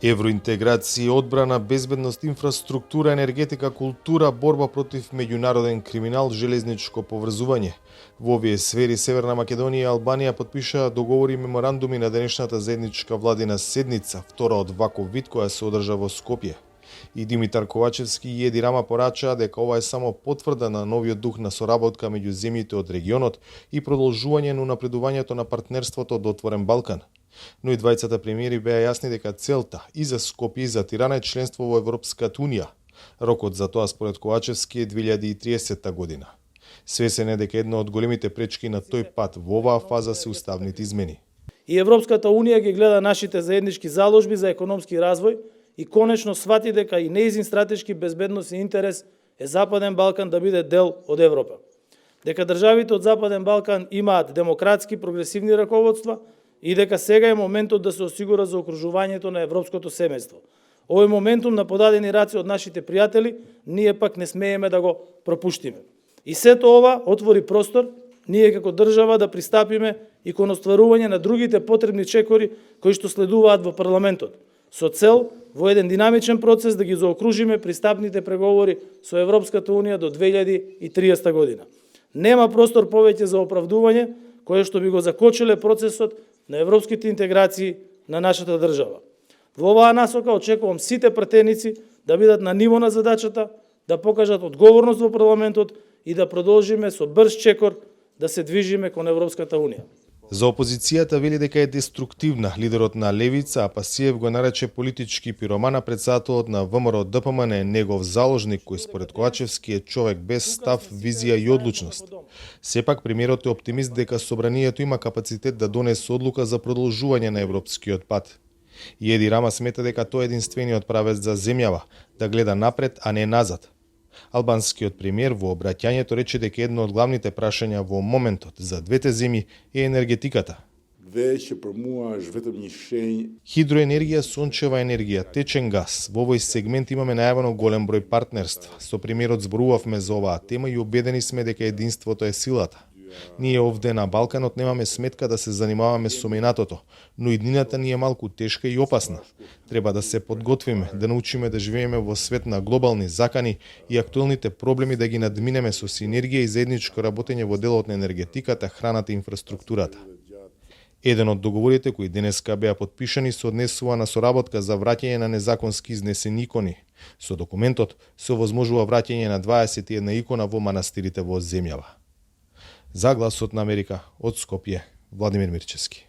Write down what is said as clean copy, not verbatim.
Евроинтеграција, одбрана, безбедност, инфраструктура, енергетика, култура, борба против меѓународен криминал, железничко поврзување. Во овие сфери Северна Македонија и Албанија потпишаа договори и меморандуми на денешната заедничка владина седница, втора од ваков вид која се одржа во Скопје. И Димитар Ковачевски и Еди Рама порачаа дека ова е само потврда на новиот дух на соработка меѓу земјите од регионот и продолжување на напредувањето на партнерството од Отворен Балкан. Но и двајцата премиери беа јасни дека целта и за Скопје и за Тирана е членство во Европската унија. Рокот за тоа според Ковачевски е 2030 година. Свесен е дека една од големите пречки на тој пат во оваа фаза се уставните измени. И Европската унија ги гледа нашите заеднички заложби за економски развој и конечно свати дека и нејзин стратешки безбедносен интерес е Западен Балкан да биде дел од Европа. Дека државите од Западен Балкан имаат демократски прогресивни раководства и дека сега е моментот да се осигура за окружувањето на европското семејство. Овој моментум на подадени раци од нашите пријатели, ние пак не смееме да го пропуштиме. И сето ова отвори простор, ние како држава да пристапиме и кон остварување на другите потребни чекори кои што следуваат во парламентот, со цел во еден динамичен процес да ги заокружиме пристапните преговори со Европската унија до 2030 година. Нема простор повеќе за оправдување кое што би го закочиле процесот на европските интеграции на нашата држава. Во оваа насока очекувам сите пратеници да бидат на ниво на задачата, да покажат одговорност во парламентот и да продолжиме со брз чекор да се движиме кон Европската унија. За опозицијата вели дека е деструктивна. Лидерот на Левица, Апасиев, го нарече политички пироман, а председателот на ВМРО ДПМН е негов заложник, кој според Ковачевски е човек без став, визија и одлучност. Сепак премиерот е оптимист дека собранието има капацитет да донесе одлука за продолжување на европскиот пат. И Еди Рама смета дека тој е единствениот правец за земјава, да гледа напред, а не назад. Албанскиот премиер во обраќањето рече дека едно од главните прашања во моментот за двете земји е енергетиката. Хидроенергија, сончева енергија, течен газ. Во овој сегмент имаме најавено голем број партнерства. Со премиерот зборувавме за оваа тема и убедени сме дека единството е силата. Ние овде на Балканот немаме сметка да се занимаваме со минатото, но иднината ни е малку тешка и опасна. Треба да се подготвиме, да научиме да живееме во свет на глобални закани и актуелните проблеми да ги надминеме со синергија и заедничко работење во делот на енергетиката, храната и инфраструктурата. Еден од договорите кои денеска беа потпишани се однесува на соработка за враќање на незаконски изнесени икони. Со документот се овозможува враќање на 21 икона во манастирите во земјава. За Гласот на Америка од Скопје, Владимир Мирчевски.